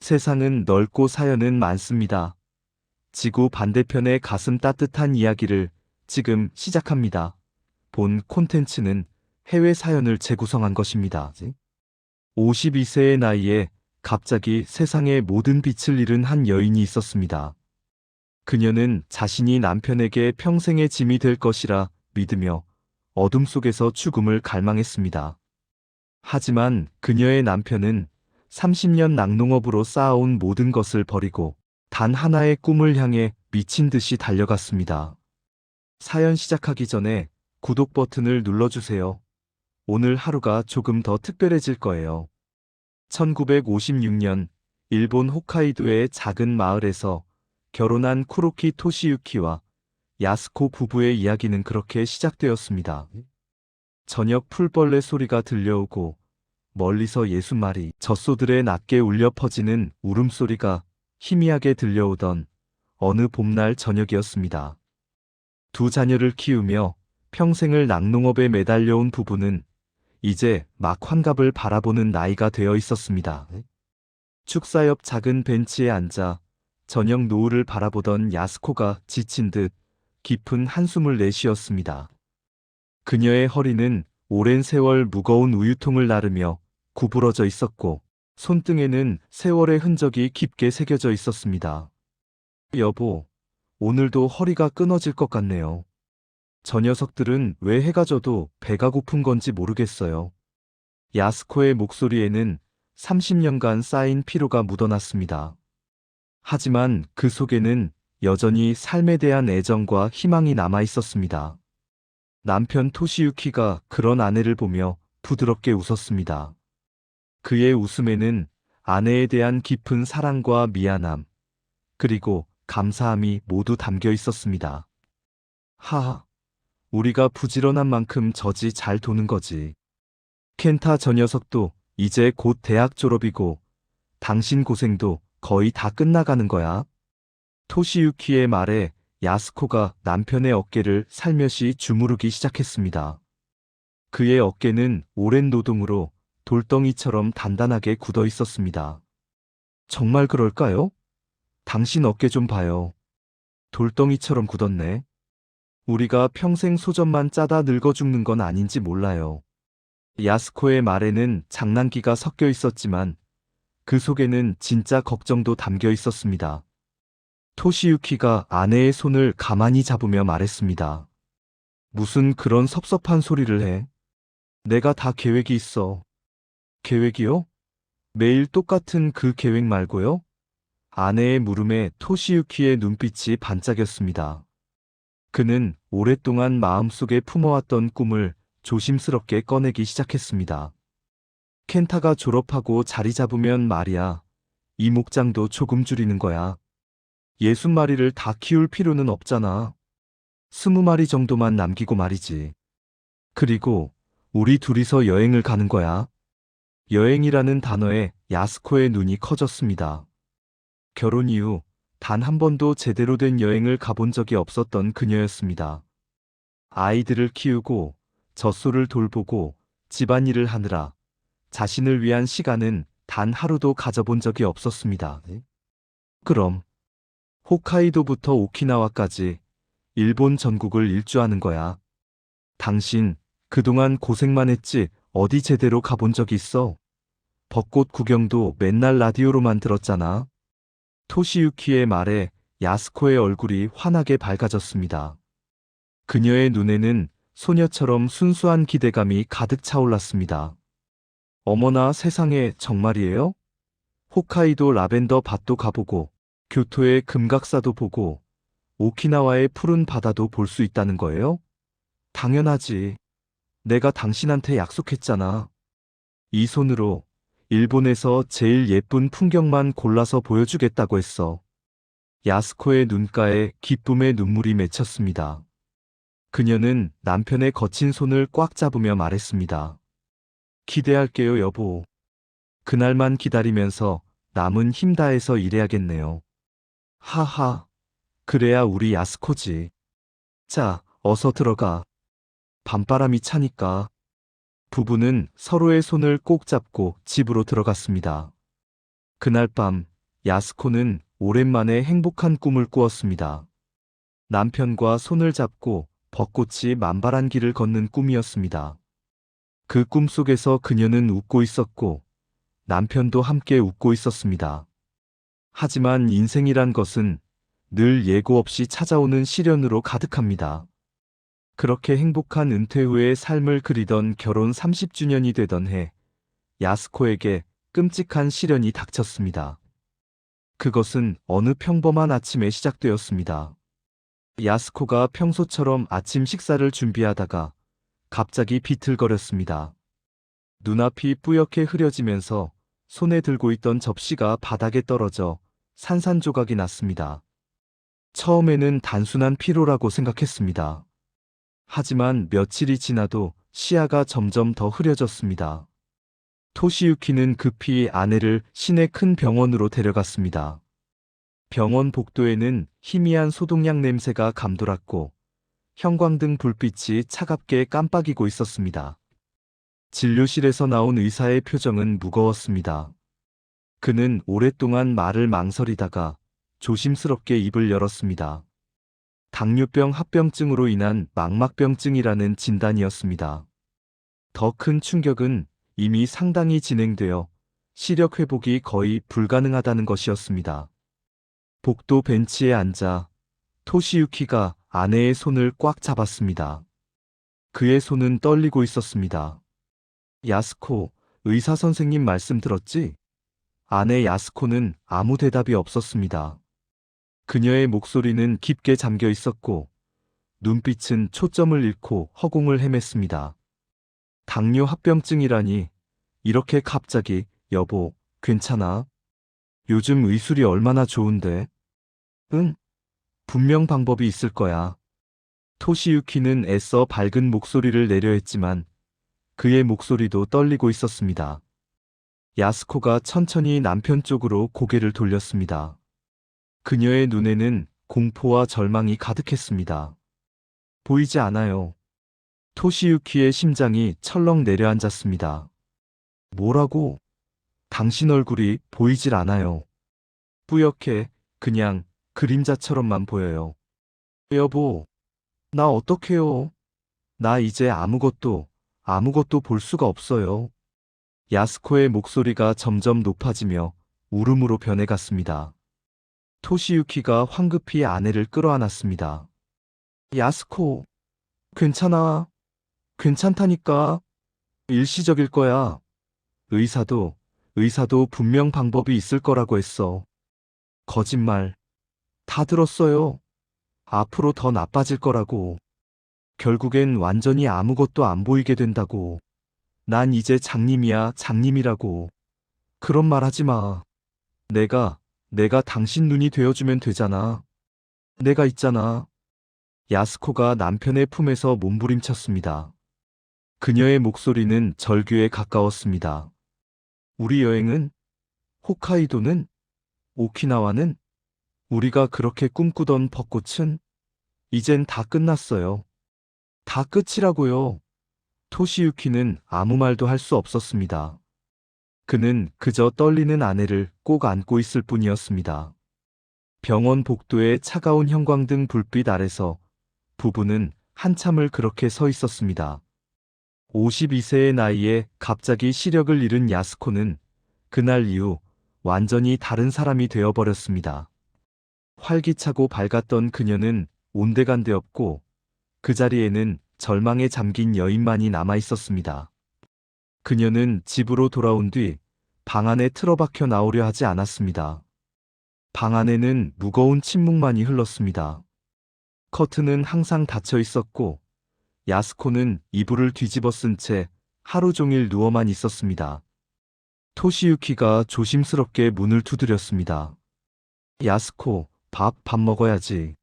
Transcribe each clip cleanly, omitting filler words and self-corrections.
세상은 넓고 사연은 많습니다. 지구 반대편의 가슴 따뜻한 이야기를 지금 시작합니다. 본 콘텐츠는 해외 사연을 재구성한 것입니다. 52세의 나이에 갑자기 세상의 모든 빛을 잃은 한 여인이 있었습니다. 그녀는 자신이 남편에게 평생의 짐이 될 것이라 믿으며 어둠 속에서 죽음을 갈망했습니다. 하지만 그녀의 남편은 30년 낙농업으로 쌓아온 모든 것을 버리고 단 하나의 꿈을 향해 미친 듯이 달려갔습니다. 사연 시작하기 전에 구독 버튼을 눌러주세요. 오늘 하루가 조금 더 특별해질 거예요. 1956년 일본 홋카이도의 작은 마을에서 결혼한 쿠로키 토시유키와 야스코 부부의 이야기는 그렇게 시작되었습니다. 저녁 풀벌레 소리가 들려오고 멀리서 60마리 젖소들의 낮게 울려 퍼지는 울음소리가 희미하게 들려오던 어느 봄날 저녁이었습니다. 두 자녀를 키우며 평생을 낙농업에 매달려온 부부는 이제 막 환갑을 바라보는 나이가 되어 있었습니다. 축사 옆 작은 벤치에 앉아 저녁 노을을 바라보던 야스코가 지친 듯 깊은 한숨을 내쉬었습니다. 그녀의 허리는 오랜 세월 무거운 우유통을 나르며 구부러져 있었고 손등에는 세월의 흔적이 깊게 새겨져 있었습니다. 여보, 오늘도 허리가 끊어질 것 같네요. 저 녀석들은 왜 해가 져도 배가 고픈 건지 모르겠어요. 야스코의 목소리에는 30년간 쌓인 피로가 묻어났습니다. 하지만 그 속에는 여전히 삶에 대한 애정과 희망이 남아 있었습니다. 남편 토시유키가 그런 아내를 보며 부드럽게 웃었습니다. 그의 웃음에는 아내에 대한 깊은 사랑과 미안함, 그리고 감사함이 모두 담겨 있었습니다. 하하, 우리가 부지런한 만큼 젖이 잘 도는 거지. 켄타 저 녀석도 이제 곧 대학 졸업이고 당신 고생도 거의 다 끝나가는 거야. 토시유키의 말에 야스코가 남편의 어깨를 살며시 주무르기 시작했습니다. 그의 어깨는 오랜 노동으로 돌덩이처럼 단단하게 굳어 있었습니다. 정말 그럴까요? 당신 어깨 좀 봐요. 돌덩이처럼 굳었네. 우리가 평생 소젖만 짜다 늙어 죽는 건 아닌지 몰라요. 야스코의 말에는 장난기가 섞여 있었지만 그 속에는 진짜 걱정도 담겨 있었습니다. 토시유키가 아내의 손을 가만히 잡으며 말했습니다. 무슨 그런 섭섭한 소리를 해? 내가 다 계획이 있어. 계획이요? 매일 똑같은 그 계획 말고요? 아내의 물음에 토시유키의 눈빛이 반짝였습니다. 그는 오랫동안 마음속에 품어왔던 꿈을 조심스럽게 꺼내기 시작했습니다. 켄타가 졸업하고 자리 잡으면 말이야. 이 목장도 조금 줄이는 거야. 60마리를 다 키울 필요는 없잖아. 20마리 정도만 남기고 말이지. 그리고 우리 둘이서 여행을 가는 거야. 여행이라는 단어에 야스코의 눈이 커졌습니다. 결혼 이후 단 한 번도 제대로 된 여행을 가본 적이 없었던 그녀였습니다. 아이들을 키우고 젖소를 돌보고 집안일을 하느라 자신을 위한 시간은 단 하루도 가져본 적이 없었습니다. 그럼 홋카이도부터 오키나와까지 일본 전국을 일주하는 거야. 당신 그동안 고생만 했지 어디 제대로 가본 적 있어? 벚꽃 구경도 맨날 라디오로만 들었잖아. 토시유키의 말에 야스코의 얼굴이 환하게 밝아졌습니다. 그녀의 눈에는 소녀처럼 순수한 기대감이 가득 차올랐습니다. 어머나 세상에 정말이에요? 홋카이도 라벤더 밭도 가보고 교토의 금각사도 보고 오키나와의 푸른 바다도 볼 수 있다는 거예요? 당연하지. 내가 당신한테 약속했잖아. 이 손으로 일본에서 제일 예쁜 풍경만 골라서 보여주겠다고 했어. 야스코의 눈가에 기쁨의 눈물이 맺혔습니다. 그녀는 남편의 거친 손을 꽉 잡으며 말했습니다. 기대할게요, 여보. 그날만 기다리면서 남은 힘 다해서 일해야겠네요. 하하, 그래야 우리 야스코지. 자, 어서 들어가. 밤바람이 차니까. 부부는 서로의 손을 꼭 잡고 집으로 들어갔습니다. 그날 밤 야스코는 오랜만에 행복한 꿈을 꾸었습니다. 남편과 손을 잡고 벚꽃이 만발한 길을 걷는 꿈이었습니다. 그 꿈 속에서 그녀는 웃고 있었고 남편도 함께 웃고 있었습니다. 하지만 인생이란 것은 늘 예고 없이 찾아오는 시련으로 가득합니다. 그렇게 행복한 은퇴 후의 삶을 그리던 결혼 30주년이 되던 해, 야스코에게 끔찍한 시련이 닥쳤습니다. 그것은 어느 평범한 아침에 시작되었습니다. 야스코가 평소처럼 아침 식사를 준비하다가 갑자기 비틀거렸습니다. 눈앞이 뿌옇게 흐려지면서 손에 들고 있던 접시가 바닥에 떨어져 산산조각이 났습니다. 처음에는 단순한 피로라고 생각했습니다. 하지만 며칠이 지나도 시야가 점점 더 흐려졌습니다. 토시유키는 급히 아내를 시내 큰 병원으로 데려갔습니다. 병원 복도에는 희미한 소독약 냄새가 감돌았고 형광등 불빛이 차갑게 깜빡이고 있었습니다. 진료실에서 나온 의사의 표정은 무거웠습니다. 그는 오랫동안 말을 망설이다가 조심스럽게 입을 열었습니다. 당뇨병 합병증으로 인한 망막병증이라는 진단이었습니다. 더 큰 충격은 이미 상당히 진행되어 시력 회복이 거의 불가능하다는 것이었습니다. 복도 벤치에 앉아 토시유키가 아내의 손을 꽉 잡았습니다. 그의 손은 떨리고 있었습니다. 야스코, 의사 선생님 말씀 들었지? 아내 야스코는 아무 대답이 없었습니다. 그녀의 목소리는 깊게 잠겨 있었고 눈빛은 초점을 잃고 허공을 헤맸습니다. 당뇨 합병증이라니, 이렇게 갑자기. 여보, 괜찮아? 요즘 의술이 얼마나 좋은데? 응, 분명 방법이 있을 거야. 토시유키는 애써 밝은 목소리를 내려 했지만 그의 목소리도 떨리고 있었습니다. 야스코가 천천히 남편 쪽으로 고개를 돌렸습니다. 그녀의 눈에는 공포와 절망이 가득했습니다. 보이지 않아요. 토시유키의 심장이 철렁 내려앉았습니다. 뭐라고? 당신 얼굴이 보이질 않아요. 뿌옇게 그냥 그림자처럼만 보여요. 여보, 나 어떡해요? 나 이제 아무것도 볼 수가 없어요. 야스코의 목소리가 점점 높아지며 울음으로 변해갔습니다. 토시유키가 황급히 아내를 끌어안았습니다. 야스코, 괜찮아. 괜찮다니까. 일시적일 거야. 의사도 분명 방법이 있을 거라고 했어. 거짓말. 다 들었어요. 앞으로 더 나빠질 거라고. 결국엔 완전히 아무것도 안 보이게 된다고. 난 이제 장님이야, 장님이라고. 그런 말 하지 마. 내가 당신 눈이 되어주면 되잖아. 내가 있잖아. 야스코가 남편의 품에서 몸부림쳤습니다. 그녀의 목소리는 절규에 가까웠습니다. 우리 여행은? 홋카이도는? 오키나와는? 우리가 그렇게 꿈꾸던 벚꽃은? 이젠 다 끝났어요. 다 끝이라고요. 토시유키는 아무 말도 할 수 없었습니다. 그는 그저 떨리는 아내를 꼭 안고 있을 뿐이었습니다. 병원 복도의 차가운 형광등 불빛 아래서 부부는 한참을 그렇게 서 있었습니다. 52세의 나이에 갑자기 시력을 잃은 야스코는 그날 이후 완전히 다른 사람이 되어버렸습니다. 활기차고 밝았던 그녀는 온데간데 없고 그 자리에는 절망에 잠긴 여인만이 남아 있었습니다. 그녀는 집으로 돌아온 뒤 방 안에 틀어박혀 나오려 하지 않았습니다. 방 안에는 무거운 침묵만이 흘렀습니다. 커튼은 항상 닫혀 있었고 야스코는 이불을 뒤집어 쓴 채 하루 종일 누워만 있었습니다. 토시유키가 조심스럽게 문을 두드렸습니다. 야스코, 밥 먹어야지.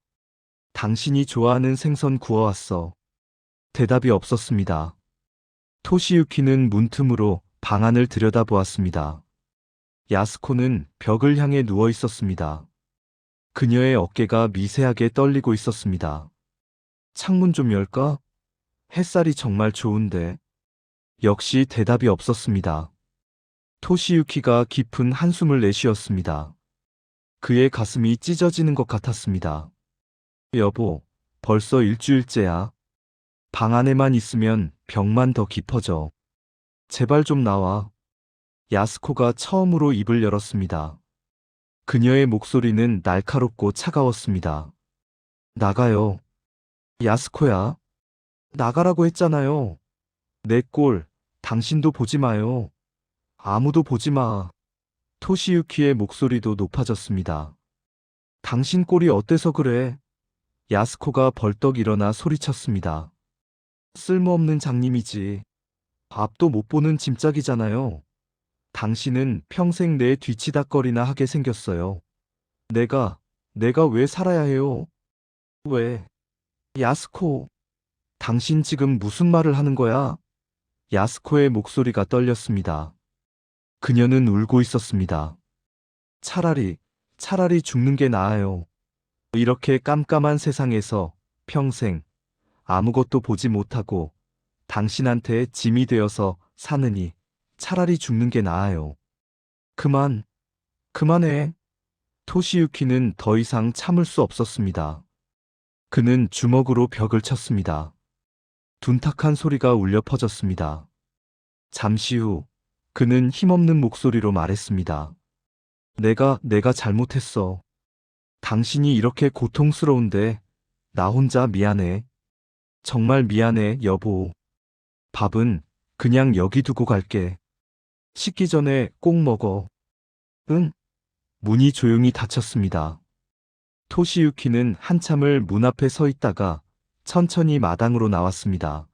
당신이 좋아하는 생선 구워왔어. 대답이 없었습니다. 토시유키는 문틈으로 방 안을 들여다보았습니다. 야스코는 벽을 향해 누워 있었습니다. 그녀의 어깨가 미세하게 떨리고 있었습니다. 창문 좀 열까? 햇살이 정말 좋은데. 역시 대답이 없었습니다. 토시유키가 깊은 한숨을 내쉬었습니다. 그의 가슴이 찢어지는 것 같았습니다. 여보, 벌써 일주일째야. 방 안에만 있으면 병만 더 깊어져. 제발 좀 나와. 야스코가 처음으로 입을 열었습니다. 그녀의 목소리는 날카롭고 차가웠습니다. 나가요. 야스코야. 나가라고 했잖아요. 내 꼴, 당신도 보지 마요. 아무도 보지 마. 토시유키의 목소리도 높아졌습니다. 당신 꼴이 어때서 그래? 야스코가 벌떡 일어나 소리쳤습니다. 쓸모없는 장님이지. 앞도 못 보는 짐짝이잖아요. 당신은 평생 내 뒤치다꺼리나 하게 생겼어요. 내가 왜 살아야 해요? 왜? 야스코, 당신 지금 무슨 말을 하는 거야? 야스코의 목소리가 떨렸습니다. 그녀는 울고 있었습니다. 차라리 죽는 게 나아요. 이렇게 깜깜한 세상에서 평생 아무것도 보지 못하고 당신한테 짐이 되어서 사느니 차라리 죽는 게 나아요. 그만해. 토시유키는 더 이상 참을 수 없었습니다. 그는 주먹으로 벽을 쳤습니다. 둔탁한 소리가 울려 퍼졌습니다. 잠시 후 그는 힘없는 목소리로 말했습니다. 내가 잘못했어. 당신이 이렇게 고통스러운데 나 혼자 미안해. 정말 미안해, 여보. 밥은 그냥 여기 두고 갈게. 식기 전에 꼭 먹어. 응? 문이 조용히 닫혔습니다. 토시유키는 한참을 문 앞에 서 있다가 천천히 마당으로 나왔습니다.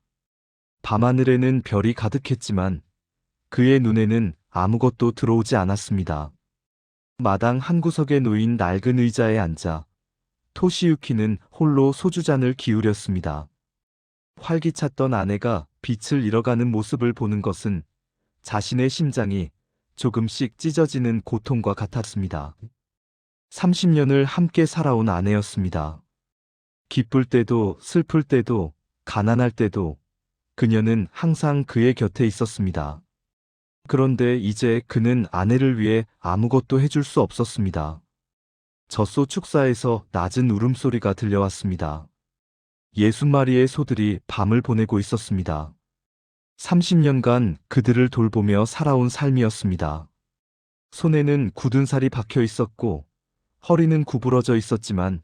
밤하늘에는 별이 가득했지만 그의 눈에는 아무것도 들어오지 않았습니다. 마당 한구석에 놓인 낡은 의자에 앉아 토시유키는 홀로 소주잔을 기울였습니다. 활기찼던 아내가 빛을 잃어가는 모습을 보는 것은 자신의 심장이 조금씩 찢어지는 고통과 같았습니다. 30년을 함께 살아온 아내였습니다. 기쁠 때도 슬플 때도 가난할 때도 그녀는 항상 그의 곁에 있었습니다. 그런데 이제 그는 아내를 위해 아무것도 해줄 수 없었습니다. 젖소 축사에서 낮은 울음소리가 들려왔습니다. 60마리의 소들이 밤을 보내고 있었습니다. 30년간 그들을 돌보며 살아온 삶이었습니다. 손에는 굳은 살이 박혀 있었고 허리는 구부러져 있었지만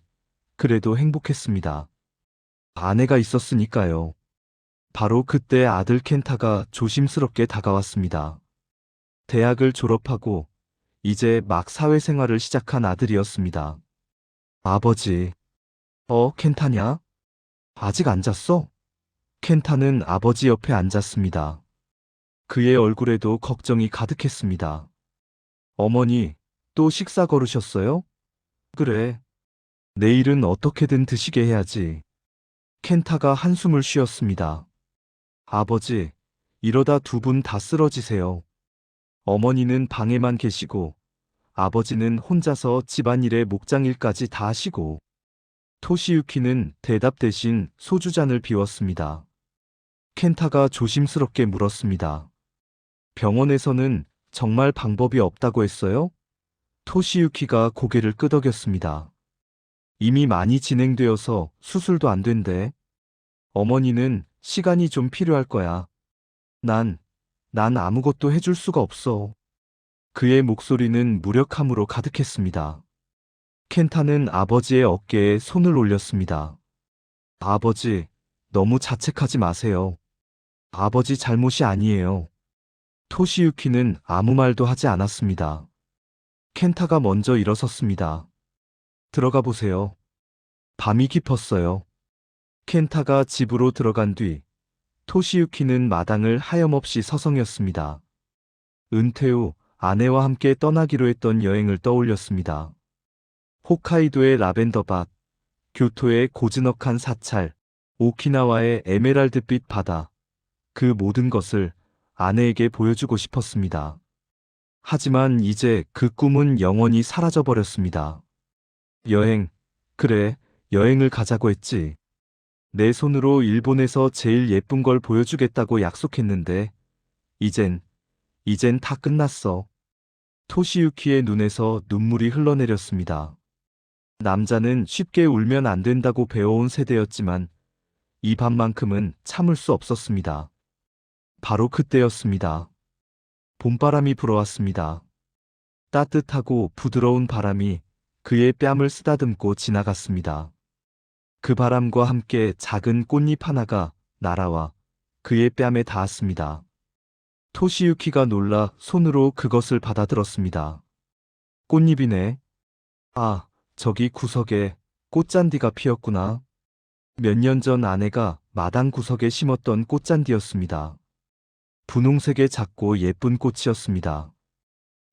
그래도 행복했습니다. 아내가 있었으니까요. 바로 그때 아들 켄타가 조심스럽게 다가왔습니다. 대학을 졸업하고 이제 막 사회생활을 시작한 아들이었습니다. 아버지, 켄타냐? 아직 안 잤어? 켄타는 아버지 옆에 앉았습니다. 그의 얼굴에도 걱정이 가득했습니다. 어머니, 또 식사 거르셨어요? 그래. 내일은 어떻게든 드시게 해야지. 켄타가 한숨을 쉬었습니다. 아버지, 이러다 두 분 다 쓰러지세요. 어머니는 방에만 계시고 아버지는 혼자서 집안일에 목장일까지 다 하시고. 토시유키는 대답 대신 소주잔을 비웠습니다. 켄타가 조심스럽게 물었습니다. 병원에서는 정말 방법이 없다고 했어요? 토시유키가 고개를 끄덕였습니다. 이미 많이 진행되어서 수술도 안 된대. 어머니는 시간이 좀 필요할 거야. 난 아무것도 해줄 수가 없어. 그의 목소리는 무력함으로 가득했습니다. 켄타는 아버지의 어깨에 손을 올렸습니다. 아버지, 너무 자책하지 마세요. 아버지 잘못이 아니에요. 토시유키는 아무 말도 하지 않았습니다. 켄타가 먼저 일어섰습니다. 들어가 보세요. 밤이 깊었어요. 켄타가 집으로 들어간 뒤 토시유키는 마당을 하염없이 서성였습니다. 은퇴 후 아내와 함께 떠나기로 했던 여행을 떠올렸습니다. 홋카이도의 라벤더밭, 교토의 고즈넉한 사찰, 오키나와의 에메랄드빛 바다, 그 모든 것을 아내에게 보여주고 싶었습니다. 하지만 이제 그 꿈은 영원히 사라져버렸습니다. 그래, 여행을 가자고 했지. 내 손으로 일본에서 제일 예쁜 걸 보여주겠다고 약속했는데, 이젠 다 끝났어. 토시유키의 눈에서 눈물이 흘러내렸습니다. 남자는 쉽게 울면 안 된다고 배워온 세대였지만 이 밤만큼은 참을 수 없었습니다. 바로 그때였습니다. 봄바람이 불어왔습니다. 따뜻하고 부드러운 바람이 그의 뺨을 쓰다듬고 지나갔습니다. 그 바람과 함께 작은 꽃잎 하나가 날아와 그의 뺨에 닿았습니다. 토시유키가 놀라 손으로 그것을 받아들었습니다. 꽃잎이네. 아, 저기 구석에 꽃잔디가 피었구나. 몇 년 전 아내가 마당 구석에 심었던 꽃잔디였습니다. 분홍색의 작고 예쁜 꽃이었습니다.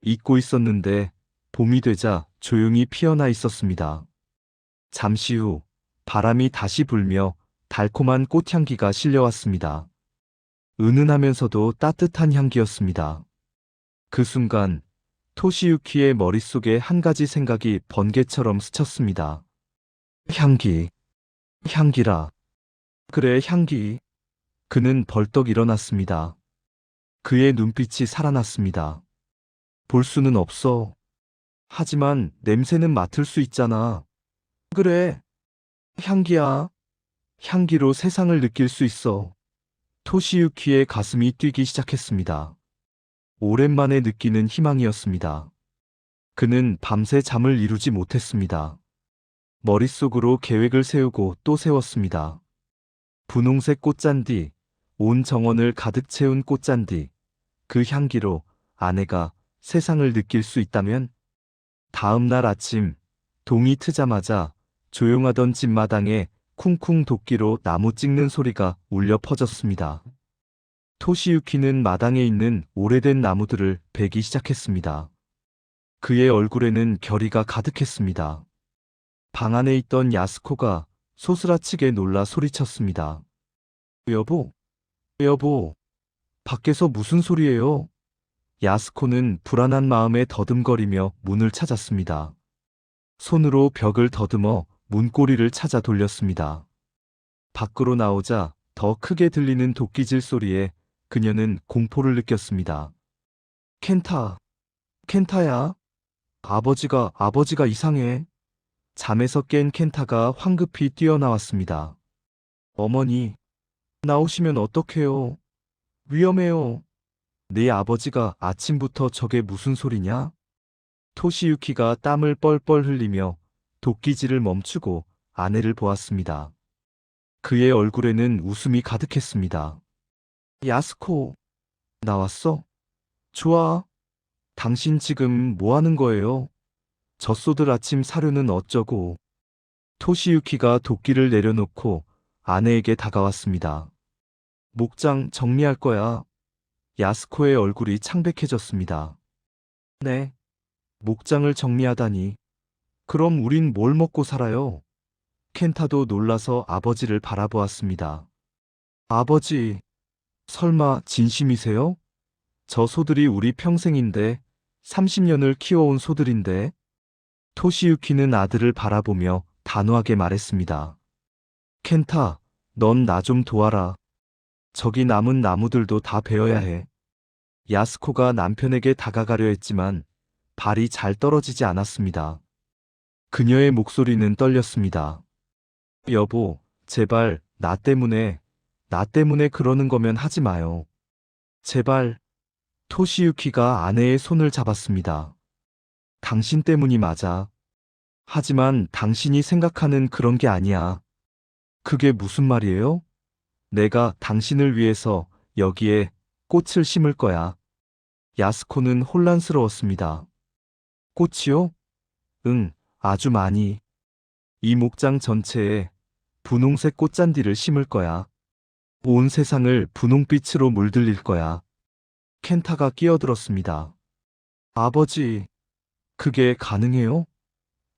잊고 있었는데 봄이 되자 조용히 피어나 있었습니다. 잠시 후 바람이 다시 불며 달콤한 꽃향기가 실려왔습니다. 은은하면서도 따뜻한 향기였습니다. 그 순간 토시유키의 머릿속에 한 가지 생각이 번개처럼 스쳤습니다. 향기, 향기라. 그래, 향기. 그는 벌떡 일어났습니다. 그의 눈빛이 살아났습니다. 볼 수는 없어. 하지만 냄새는 맡을 수 있잖아. 그래, 향기야. 향기로 세상을 느낄 수 있어. 토시유키의 가슴이 뛰기 시작했습니다. 오랜만에 느끼는 희망이었습니다. 그는 밤새 잠을 이루지 못했습니다. 머릿속으로 계획을 세우고 또 세웠습니다. 분홍색 꽃잔디, 온 정원을 가득 채운 꽃잔디, 그 향기로 아내가 세상을 느낄 수 있다면? 다음 날 아침, 동이 트자마자 조용하던 집마당에 쿵쿵 도끼로 나무 찍는 소리가 울려 퍼졌습니다. 토시유키는 마당에 있는 오래된 나무들을 베기 시작했습니다. 그의 얼굴에는 결의가 가득했습니다. 방 안에 있던 야스코가 소스라치게 놀라 소리쳤습니다. 여보, 여보, 밖에서 무슨 소리예요? 야스코는 불안한 마음에 더듬거리며 문을 찾았습니다. 손으로 벽을 더듬어 문고리를 찾아 돌렸습니다. 밖으로 나오자 더 크게 들리는 도끼질 소리에 그녀는 공포를 느꼈습니다. 켄타, 켄타야. 아버지가 이상해. 잠에서 깬 켄타가 황급히 뛰어나왔습니다. 어머니, 나오시면 어떡해요? 위험해요. 네 아버지가 아침부터 저게 무슨 소리냐? 토시유키가 땀을 뻘뻘 흘리며 도끼질을 멈추고 아내를 보았습니다. 그의 얼굴에는 웃음이 가득했습니다. 야스코, 나왔어? 좋아. 당신 지금 뭐 하는 거예요? 젖소들 아침 사료는 어쩌고? 토시유키가 도끼를 내려놓고 아내에게 다가왔습니다. 목장 정리할 거야. 야스코의 얼굴이 창백해졌습니다. 네. 목장을 정리하다니. 그럼 우린 뭘 먹고 살아요? 켄타도 놀라서 아버지를 바라보았습니다. 아버지, 설마 진심이세요? 저 소들이 우리 평생인데, 30년을 키워온 소들인데. 토시유키는 아들을 바라보며 단호하게 말했습니다. 켄타, 넌 나 좀 도와라. 저기 남은 나무들도 다 베어야 해. 야스코가 남편에게 다가가려 했지만 발이 잘 떨어지지 않았습니다. 그녀의 목소리는 떨렸습니다. 여보, 제발 나 때문에 그러는 거면 하지 마요. 제발. 토시유키가 아내의 손을 잡았습니다. 당신 때문이 맞아. 하지만 당신이 생각하는 그런 게 아니야. 그게 무슨 말이에요? 내가 당신을 위해서 여기에 꽃을 심을 거야. 야스코는 혼란스러웠습니다. 꽃이요? 응, 아주 많이. 이 목장 전체에 분홍색 꽃잔디를 심을 거야. 온 세상을 분홍빛으로 물들일 거야. 켄타가 끼어들었습니다. 아버지, 그게 가능해요?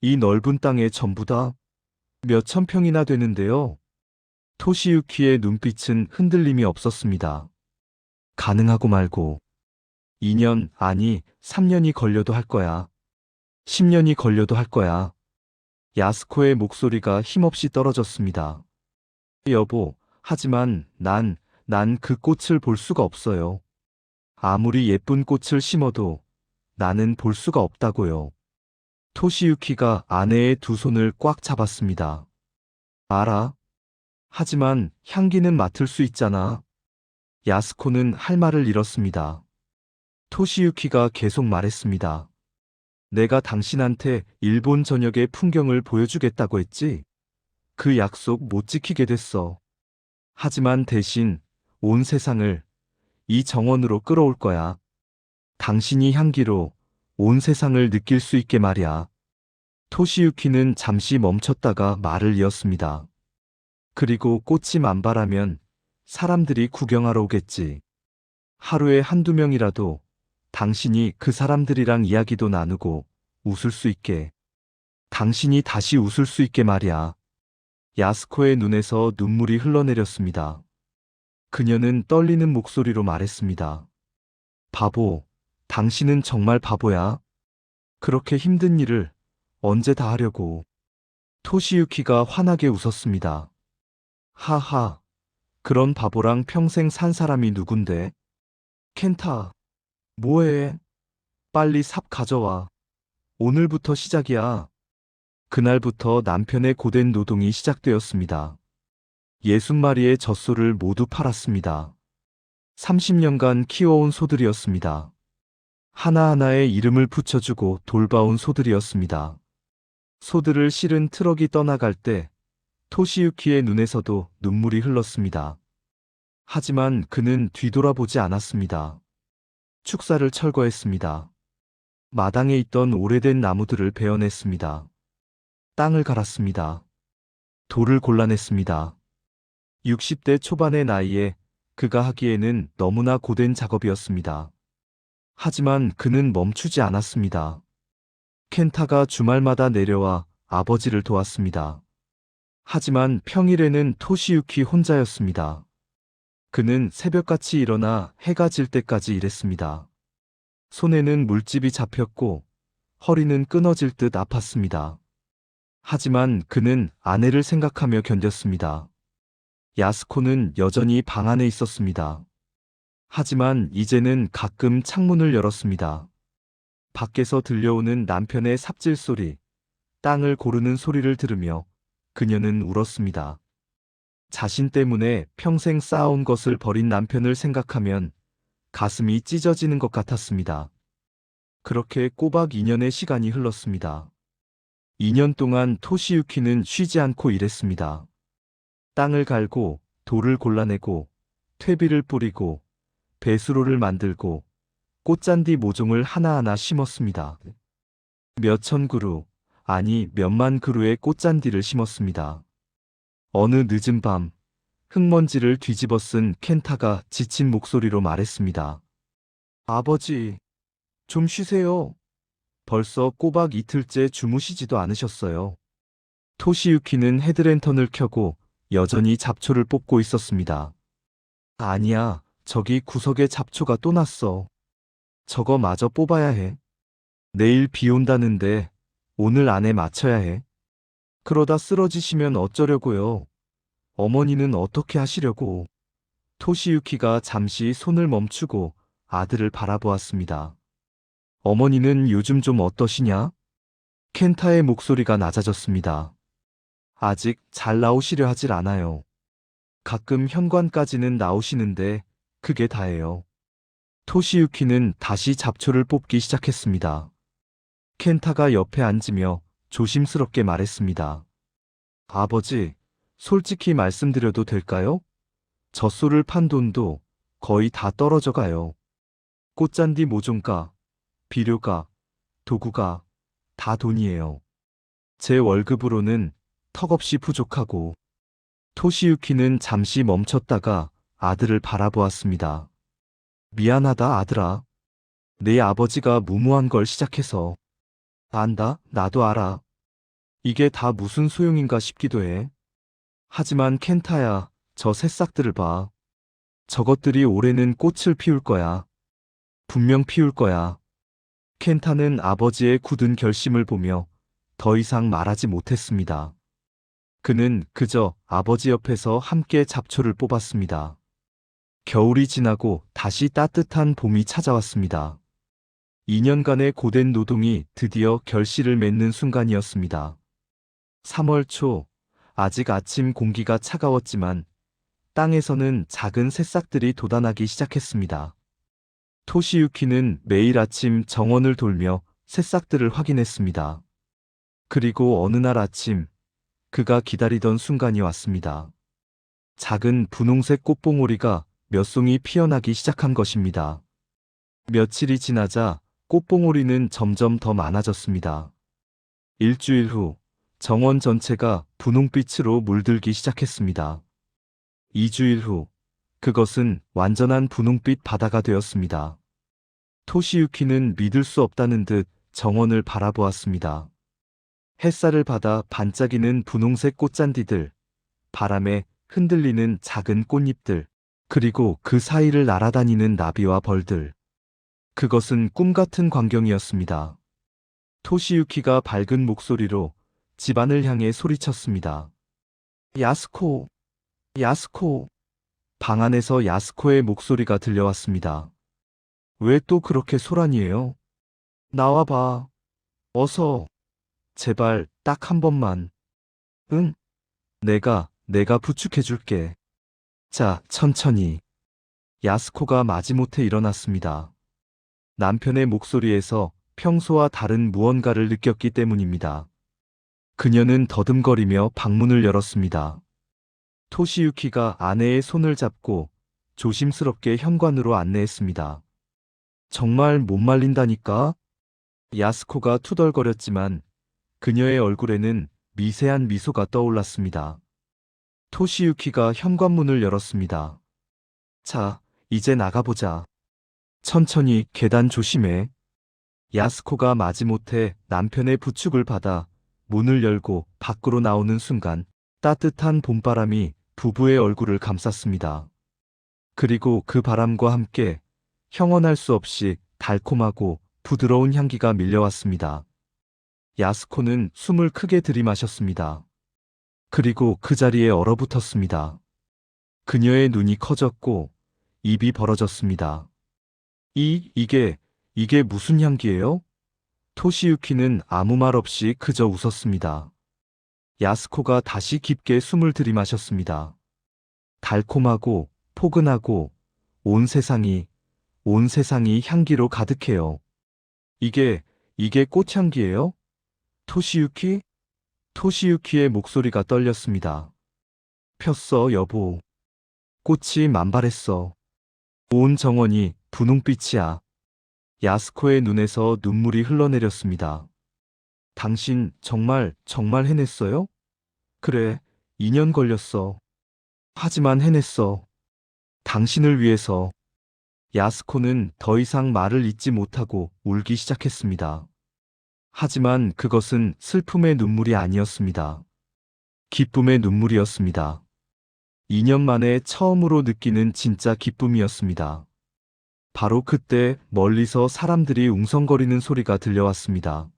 이 넓은 땅에 전부 다 몇천 평이나 되는데요. 토시유키의 눈빛은 흔들림이 없었습니다. 가능하고 말고 2년, 아니 3년이 걸려도 할 거야. 10년이 걸려도 할 거야. 야스코의 목소리가 힘없이 떨어졌습니다. 여보, 하지만 난 그 꽃을 볼 수가 없어요. 아무리 예쁜 꽃을 심어도 나는 볼 수가 없다고요. 토시유키가 아내의 두 손을 꽉 잡았습니다. 알아. 하지만 향기는 맡을 수 있잖아. 야스코는 할 말을 잃었습니다. 토시유키가 계속 말했습니다. 내가 당신한테 일본 전역의 풍경을 보여주겠다고 했지? 그 약속 못 지키게 됐어. 하지만 대신 온 세상을 이 정원으로 끌어올 거야. 당신이 향기로 온 세상을 느낄 수 있게 말이야. 토시유키는 잠시 멈췄다가 말을 이었습니다. 그리고 꽃이 만발하면 사람들이 구경하러 오겠지. 하루에 한두 명이라도 당신이 그 사람들이랑 이야기도 나누고 웃을 수 있게. 당신이 다시 웃을 수 있게 말이야. 야스코의 눈에서 눈물이 흘러내렸습니다. 그녀는 떨리는 목소리로 말했습니다. 바보, 당신은 정말 바보야. 그렇게 힘든 일을 언제 다 하려고. 토시유키가 환하게 웃었습니다. 하하, 그런 바보랑 평생 산 사람이 누군데? 켄타, 뭐해? 빨리 삽 가져와. 오늘부터 시작이야. 그날부터 남편의 고된 노동이 시작되었습니다. 60마리의 젖소를 모두 팔았습니다. 30년간 키워온 소들이었습니다. 하나하나의 이름을 붙여주고 돌봐온 소들이었습니다. 소들을 실은 트럭이 떠나갈 때 토시유키의 눈에서도 눈물이 흘렀습니다. 하지만 그는 뒤돌아보지 않았습니다. 축사를 철거했습니다. 마당에 있던 오래된 나무들을 베어냈습니다. 땅을 갈았습니다. 돌을 골라냈습니다. 60대 초반의 나이에 그가 하기에는 너무나 고된 작업이었습니다. 하지만 그는 멈추지 않았습니다. 켄타가 주말마다 내려와 아버지를 도왔습니다. 하지만 평일에는 토시유키 혼자였습니다. 그는 새벽같이 일어나 해가 질 때까지 일했습니다. 손에는 물집이 잡혔고 허리는 끊어질 듯 아팠습니다. 하지만 그는 아내를 생각하며 견뎠습니다. 야스코는 여전히 방 안에 있었습니다. 하지만 이제는 가끔 창문을 열었습니다. 밖에서 들려오는 남편의 삽질 소리, 땅을 고르는 소리를 들으며 그녀는 울었습니다. 자신 때문에 평생 쌓아온 것을 버린 남편을 생각하면 가슴이 찢어지는 것 같았습니다. 그렇게 꼬박 2년의 시간이 흘렀습니다. 2년 동안 토시유키는 쉬지 않고 일했습니다. 땅을 갈고 돌을 골라내고 퇴비를 뿌리고 배수로를 만들고 꽃잔디 모종을 하나하나 심었습니다. 몇천 그루, 아니 몇만 그루의 꽃잔디를 심었습니다. 어느 늦은 밤, 흙먼지를 뒤집어 쓴 켄타가 지친 목소리로 말했습니다. 아버지, 좀 쉬세요. 벌써 꼬박 이틀째 주무시지도 않으셨어요. 토시유키는 헤드랜턴을 켜고 여전히 잡초를 뽑고 있었습니다. 아니야, 저기 구석에 잡초가 또 났어. 저거 마저 뽑아야 해. 내일 비 온다는데 오늘 안에 맞춰야 해. 그러다 쓰러지시면 어쩌려고요. 어머니는 어떻게 하시려고. 토시유키가 잠시 손을 멈추고 아들을 바라보았습니다. 어머니는 요즘 좀 어떠시냐? 켄타의 목소리가 낮아졌습니다. 아직 잘 나오시려 하질 않아요. 가끔 현관까지는 나오시는데 그게 다예요. 토시유키는 다시 잡초를 뽑기 시작했습니다. 켄타가 옆에 앉으며 조심스럽게 말했습니다. 아버지, 솔직히 말씀드려도 될까요? 젖소를 판 돈도 거의 다 떨어져 가요. 꽃잔디 모종가, 비료가, 도구가 다 돈이에요. 제 월급으로는 턱없이 부족하고. 토시유키는 잠시 멈췄다가 아들을 바라보았습니다. 미안하다 아들아. 내 아버지가 무모한 걸 시작해서. 안다, 나도 알아. 이게 다 무슨 소용인가 싶기도 해. 하지만 켄타야, 저 새싹들을 봐. 저것들이 올해는 꽃을 피울 거야. 분명 피울 거야. 켄타는 아버지의 굳은 결심을 보며 더 이상 말하지 못했습니다. 그는 그저 아버지 옆에서 함께 잡초를 뽑았습니다. 겨울이 지나고 다시 따뜻한 봄이 찾아왔습니다. 2년간의 고된 노동이 드디어 결실을 맺는 순간이었습니다. 3월 초, 아직 아침 공기가 차가웠지만 땅에서는 작은 새싹들이 돋아나기 시작했습니다. 토시유키는 매일 아침 정원을 돌며 새싹들을 확인했습니다. 그리고 어느 날 아침, 그가 기다리던 순간이 왔습니다. 작은 분홍색 꽃봉오리가 몇 송이 피어나기 시작한 것입니다. 며칠이 지나자 꽃봉오리는 점점 더 많아졌습니다. 일주일 후, 정원 전체가 분홍빛으로 물들기 시작했습니다. 2주일 후, 그것은 완전한 분홍빛 바다가 되었습니다. 토시유키는 믿을 수 없다는 듯 정원을 바라보았습니다. 햇살을 받아 반짝이는 분홍색 꽃잔디들, 바람에 흔들리는 작은 꽃잎들, 그리고 그 사이를 날아다니는 나비와 벌들. 그것은 꿈 같은 광경이었습니다. 토시유키가 밝은 목소리로 집안을 향해 소리쳤습니다. 야스코, 야스코. 방 안에서 야스코의 목소리가 들려왔습니다. 왜 또 그렇게 소란이에요? 나와봐. 어서. 제발 딱 한 번만. 응? 내가 부축해줄게. 자, 천천히. 야스코가 마지못해 일어났습니다. 남편의 목소리에서 평소와 다른 무언가를 느꼈기 때문입니다. 그녀는 더듬거리며 방문을 열었습니다. 토시유키가 아내의 손을 잡고 조심스럽게 현관으로 안내했습니다. 정말 못 말린다니까? 야스코가 투덜거렸지만 그녀의 얼굴에는 미세한 미소가 떠올랐습니다. 토시유키가 현관문을 열었습니다. 자, 이제 나가보자. 천천히 계단 조심해. 야스코가 마지못해 남편의 부축을 받아 문을 열고 밖으로 나오는 순간 따뜻한 봄바람이 부부의 얼굴을 감쌌습니다. 그리고 그 바람과 함께 형언할 수 없이 달콤하고 부드러운 향기가 밀려왔습니다. 야스코는 숨을 크게 들이마셨습니다. 그리고 그 자리에 얼어붙었습니다. 그녀의 눈이 커졌고 입이 벌어졌습니다. 이게 무슨 향기예요? 토시유키는 아무 말 없이 그저 웃었습니다. 야스코가 다시 깊게 숨을 들이마셨습니다. 달콤하고 포근하고 온 세상이 향기로 가득해요. 이게 꽃향기예요? 토시유키? 토시유키의 목소리가 떨렸습니다. 폈어, 여보. 꽃이 만발했어. 온 정원이 분홍빛이야. 야스코의 눈에서 눈물이 흘러내렸습니다. 당신 정말 해냈어요? 그래, 2년 걸렸어. 하지만 해냈어. 당신을 위해서. 야스코는 더 이상 말을 잇지 못하고 울기 시작했습니다. 하지만 그것은 슬픔의 눈물이 아니었습니다. 기쁨의 눈물이었습니다. 2년 만에 처음으로 느끼는 진짜 기쁨이었습니다. 바로 그때 멀리서 사람들이 웅성거리는 소리가 들려왔습니다.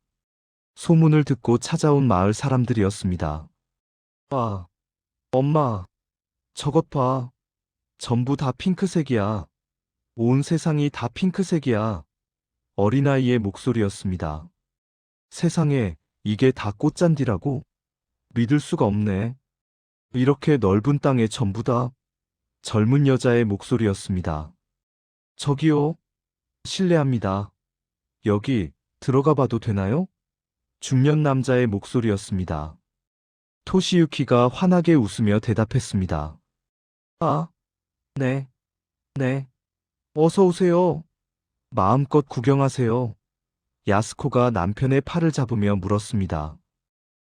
소문을 듣고 찾아온 마을 사람들이었습니다. 아, 엄마, 저것 봐. 전부 다 핑크색이야. 온 세상이 다 핑크색이야. 어린아이의 목소리였습니다. 세상에, 이게 다 꽃잔디라고? 믿을 수가 없네. 이렇게 넓은 땅에 전부 다. 젊은 여자의 목소리였습니다. 저기요. 실례합니다. 여기 들어가 봐도 되나요? 중년 남자의 목소리였습니다. 토시유키가 환하게 웃으며 대답했습니다. 아, 네, 네. 어서 오세요. 마음껏 구경하세요. 야스코가 남편의 팔을 잡으며 물었습니다.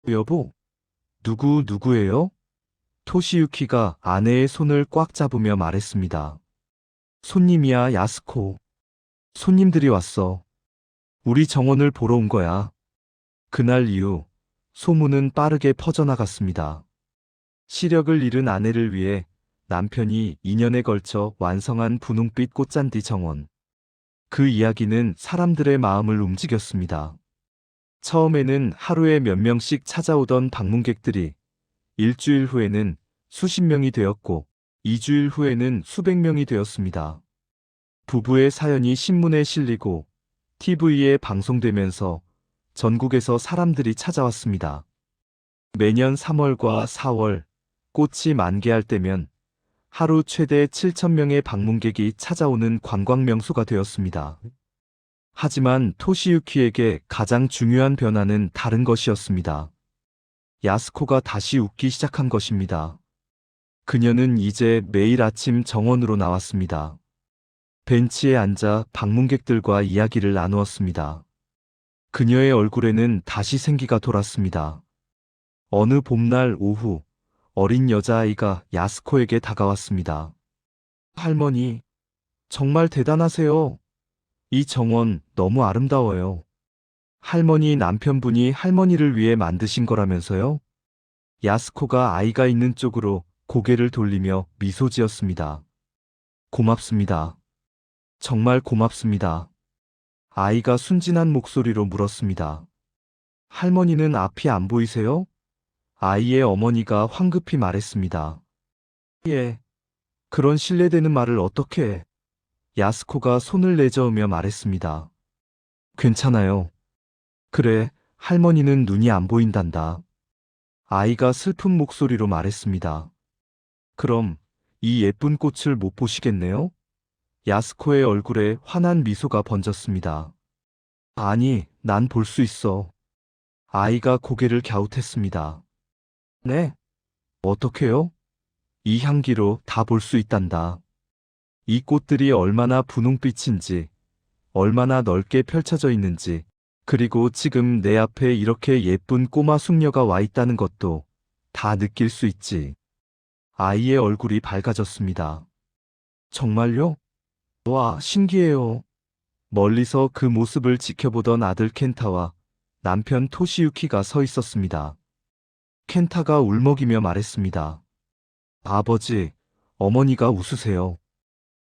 여보, 누구예요? 토시유키가 아내의 손을 꽉 잡으며 말했습니다. 손님이야, 야스코. 손님들이 왔어. 우리 정원을 보러 온 거야. 그날 이후 소문은 빠르게 퍼져나갔습니다. 시력을 잃은 아내를 위해 남편이 2년에 걸쳐 완성한 분홍빛 꽃잔디 정원. 그 이야기는 사람들의 마음을 움직였습니다. 처음에는 하루에 몇 명씩 찾아오던 방문객들이 일주일 후에는 수십 명이 되었고 2주일 후에는 수백 명이 되었습니다. 부부의 사연이 신문에 실리고 TV에 방송되면서 전국에서 사람들이 찾아왔습니다. 매년 3월과 4월 꽃이 만개할 때면 하루 최대 7,000명의 방문객이 찾아오는 관광 명소가 되었습니다. 하지만 토시유키에게 가장 중요한 변화는 다른 것이었습니다. 야스코가 다시 웃기 시작한 것입니다. 그녀는 이제 매일 아침 정원으로 나왔습니다. 벤치에 앉아 방문객들과 이야기를 나누었습니다. 그녀의 얼굴에는 다시 생기가 돌았습니다. 어느 봄날 오후, 어린 여자아이가 야스코에게 다가왔습니다. 할머니, 정말 대단하세요. 이 정원 너무 아름다워요. 할머니 남편분이 할머니를 위해 만드신 거라면서요? 야스코가 아이가 있는 쪽으로 고개를 돌리며 미소 지었습니다. 고맙습니다. 정말 고맙습니다. 아이가 순진한 목소리로 물었습니다. 할머니는 앞이 안 보이세요? 아이의 어머니가 황급히 말했습니다. 예. 그런 신뢰되는 말을 어떻게 해? 야스코가 손을 내저으며 말했습니다. 괜찮아요. 그래, 할머니는 눈이 안 보인단다. 아이가 슬픈 목소리로 말했습니다. 그럼 이 예쁜 꽃을 못 보시겠네요? 야스코의 얼굴에 환한 미소가 번졌습니다. 아니, 난 볼 수 있어. 아이가 고개를 갸웃했습니다. 네? 어떻게요? 이 향기로 다 볼 수 있단다. 이 꽃들이 얼마나 분홍빛인지, 얼마나 넓게 펼쳐져 있는지, 그리고 지금 내 앞에 이렇게 예쁜 꼬마 숙녀가 와 있다는 것도 다 느낄 수 있지. 아이의 얼굴이 밝아졌습니다. 정말요? 와, 신기해요. 멀리서 그 모습을 지켜보던 아들 켄타와 남편 토시유키가 서 있었습니다. 켄타가 울먹이며 말했습니다. 아버지, 어머니가 웃으세요.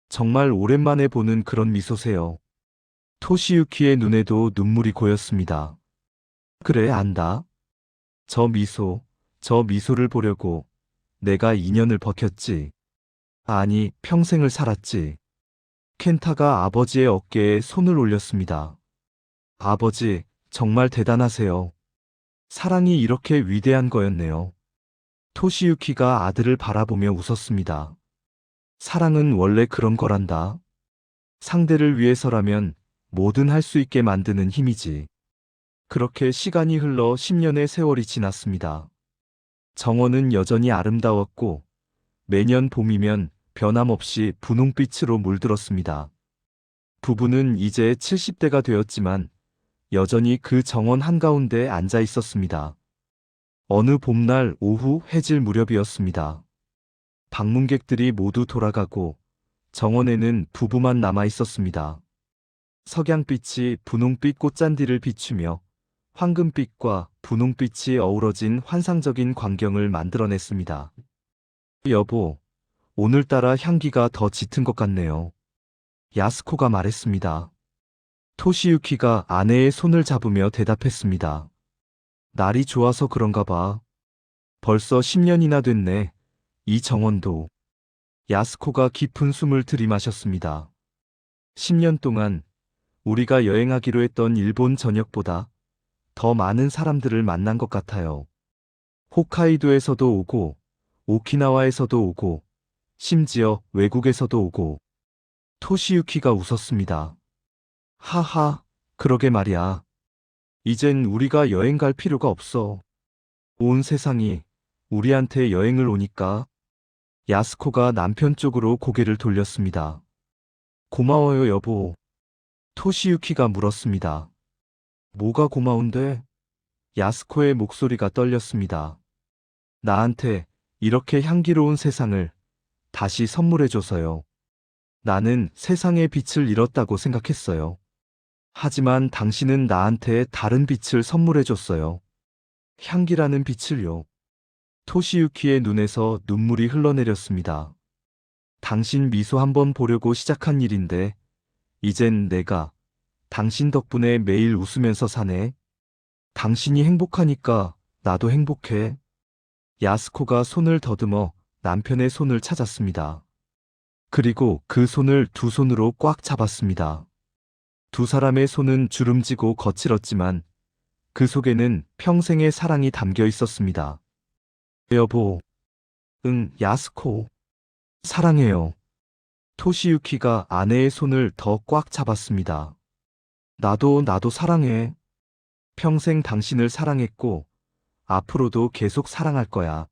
정말 오랜만에 보는 그런 미소세요. 토시유키의 눈에도 눈물이 고였습니다. 그래, 안다. 저 미소를 보려고 내가 2년을 버텼지. 아니, 평생을 살았지. 켄타가 아버지의 어깨에 손을 올렸습니다. 아버지, 정말 대단하세요. 사랑이 이렇게 위대한 거였네요. 토시유키가 아들을 바라보며 웃었습니다. 사랑은 원래 그런 거란다. 상대를 위해서라면 뭐든 할 수 있게 만드는 힘이지. 그렇게 시간이 흘러 10년의 세월이 지났습니다. 정원은 여전히 아름다웠고 매년 봄이면 변함없이 분홍빛으로 물들었습니다. 부부는 이제 70대가 되었지만 여전히 그 정원 한가운데 앉아 있었습니다. 어느 봄날 오후 해질 무렵이었습니다. 방문객들이 모두 돌아가고 정원에는 부부만 남아 있었습니다. 석양빛이 분홍빛 꽃잔디를 비추며 황금빛과 분홍빛이 어우러진 환상적인 광경을 만들어냈습니다. 여보, 오늘따라 향기가 더 짙은 것 같네요. 야스코가 말했습니다. 토시유키가 아내의 손을 잡으며 대답했습니다. 날이 좋아서 그런가 봐. 벌써 10년이나 됐네. 이 정원도. 야스코가 깊은 숨을 들이마셨습니다. 10년 동안 우리가 여행하기로 했던 일본 전역보다 더 많은 사람들을 만난 것 같아요. 홋카이도에서도 오고, 오키나와에서도 오고, 심지어 외국에서도 오고. 토시유키가 웃었습니다. 하하, 그러게 말이야. 이젠 우리가 여행 갈 필요가 없어. 온 세상이 우리한테 여행을 오니까. 야스코가 남편 쪽으로 고개를 돌렸습니다. 고마워요, 여보. 토시유키가 물었습니다. 뭐가 고마운데? 야스코의 목소리가 떨렸습니다. 나한테 이렇게 향기로운 세상을 다시 선물해줘서요. 나는 세상의 빛을 잃었다고 생각했어요. 하지만 당신은 나한테 다른 빛을 선물해줬어요. 향기라는 빛을요. 토시유키의 눈에서 눈물이 흘러내렸습니다. 당신 미소 한번 보려고 시작한 일인데, 이젠 내가 당신 덕분에 매일 웃으면서 사네. 당신이 행복하니까 나도 행복해. 야스코가 손을 더듬어 남편의 손을 찾았습니다. 그리고 그 손을 두 손으로 꽉 잡았습니다. 두 사람의 손은 주름지고 거칠었지만 그 속에는 평생의 사랑이 담겨 있었습니다. 여보. 응, 야스코. 사랑해요. 토시유키가 아내의 손을 더 꽉 잡았습니다. 나도 사랑해. 평생 당신을 사랑했고 앞으로도 계속 사랑할 거야.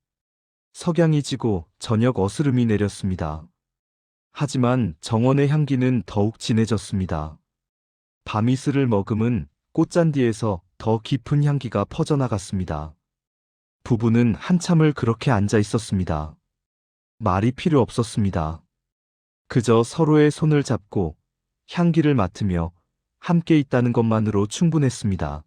석양이 지고 저녁 어스름이 내렸습니다. 하지만 정원의 향기는 더욱 진해졌습니다. 밤이슬을 머금은 꽃잔디에서 더 깊은 향기가 퍼져나갔습니다. 부부는 한참을 그렇게 앉아 있었습니다. 말이 필요 없었습니다. 그저 서로의 손을 잡고 향기를 맡으며 함께 있다는 것만으로 충분했습니다.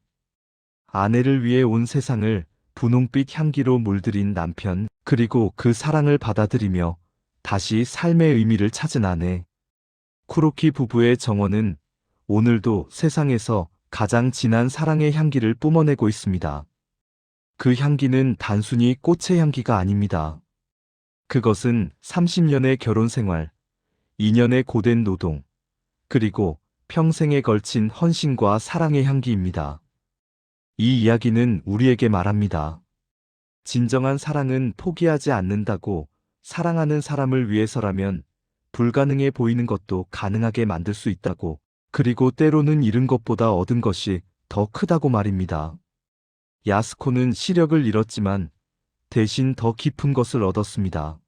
아내를 위해 온 세상을 분홍빛 향기로 물들인 남편, 그리고 그 사랑을 받아들이며 다시 삶의 의미를 찾은 아내. 쿠로키 부부의 정원은 오늘도 세상에서 가장 진한 사랑의 향기를 뿜어내고 있습니다. 그 향기는 단순히 꽃의 향기가 아닙니다. 그것은 30년의 결혼 생활, 2년의 고된 노동, 그리고 평생에 걸친 헌신과 사랑의 향기입니다. 이 이야기는 우리에게 말합니다. 진정한 사랑은 포기하지 않는다고. 사랑하는 사람을 위해서라면 불가능해 보이는 것도 가능하게 만들 수 있다고. 그리고 때로는 잃은 것보다 얻은 것이 더 크다고 말입니다. 야스코는 시력을 잃었지만 대신 더 깊은 것을 얻었습니다.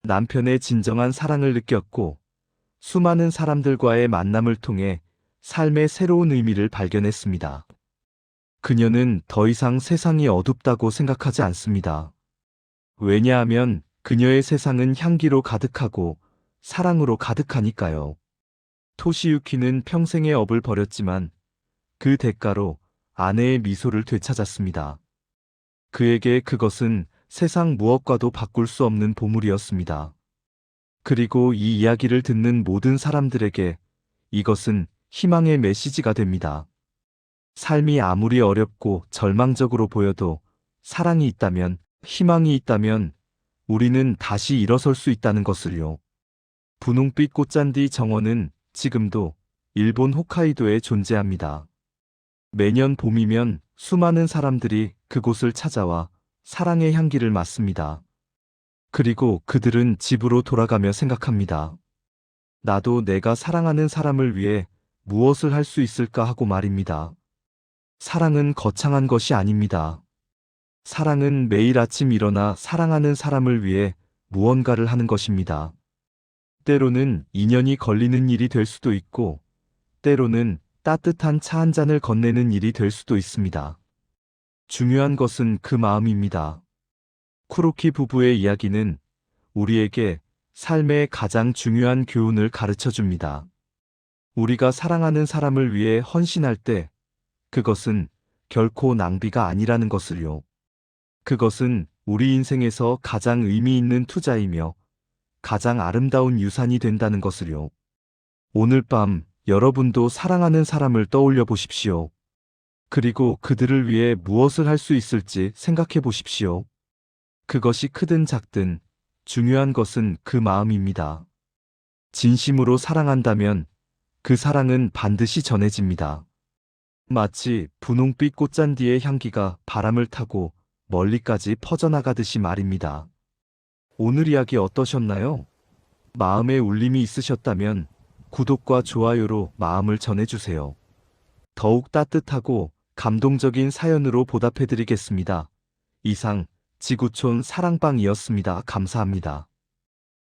남편의 진정한 사랑을 느꼈고 수많은 사람들과의 만남을 통해 삶의 새로운 의미를 발견했습니다. 그녀는 더 이상 세상이 어둡다고 생각하지 않습니다. 왜냐하면 그녀의 세상은 향기로 가득하고 사랑으로 가득하니까요. 토시유키는 평생의 업을 버렸지만 그 대가로 아내의 미소를 되찾았습니다. 그에게 그것은 세상 무엇과도 바꿀 수 없는 보물이었습니다. 그리고 이 이야기를 듣는 모든 사람들에게 이것은 희망의 메시지가 됩니다. 삶이 아무리 어렵고 절망적으로 보여도 사랑이 있다면, 희망이 있다면 우리는 다시 일어설 수 있다는 것을요. 분홍빛 꽃잔디 정원은 지금도 일본 홋카이도에 존재합니다. 매년 봄이면 수많은 사람들이 그곳을 찾아와 사랑의 향기를 맡습니다. 그리고 그들은 집으로 돌아가며 생각합니다. 나도 내가 사랑하는 사람을 위해 무엇을 할 수 있을까 하고 말입니다. 사랑은 거창한 것이 아닙니다. 사랑은 매일 아침 일어나 사랑하는 사람을 위해 무언가를 하는 것입니다. 때로는 인연이 걸리는 일이 될 수도 있고, 때로는 따뜻한 차 한 잔을 건네는 일이 될 수도 있습니다. 중요한 것은 그 마음입니다. 쿠로키 부부의 이야기는 우리에게 삶의 가장 중요한 교훈을 가르쳐 줍니다. 우리가 사랑하는 사람을 위해 헌신할 때 그것은 결코 낭비가 아니라는 것을요. 그것은 우리 인생에서 가장 의미 있는 투자이며 가장 아름다운 유산이 된다는 것을요. 오늘 밤 여러분도 사랑하는 사람을 떠올려 보십시오. 그리고 그들을 위해 무엇을 할 수 있을지 생각해 보십시오. 그것이 크든 작든 중요한 것은 그 마음입니다. 진심으로 사랑한다면 그 사랑은 반드시 전해집니다. 마치 분홍빛 꽃잔디의 향기가 바람을 타고 멀리까지 퍼져나가듯이 말입니다. 오늘 이야기 어떠셨나요? 마음에 울림이 있으셨다면 구독과 좋아요로 마음을 전해주세요. 더욱 따뜻하고 감동적인 사연으로 보답해드리겠습니다. 이상 지구촌 사랑방이었습니다. 감사합니다.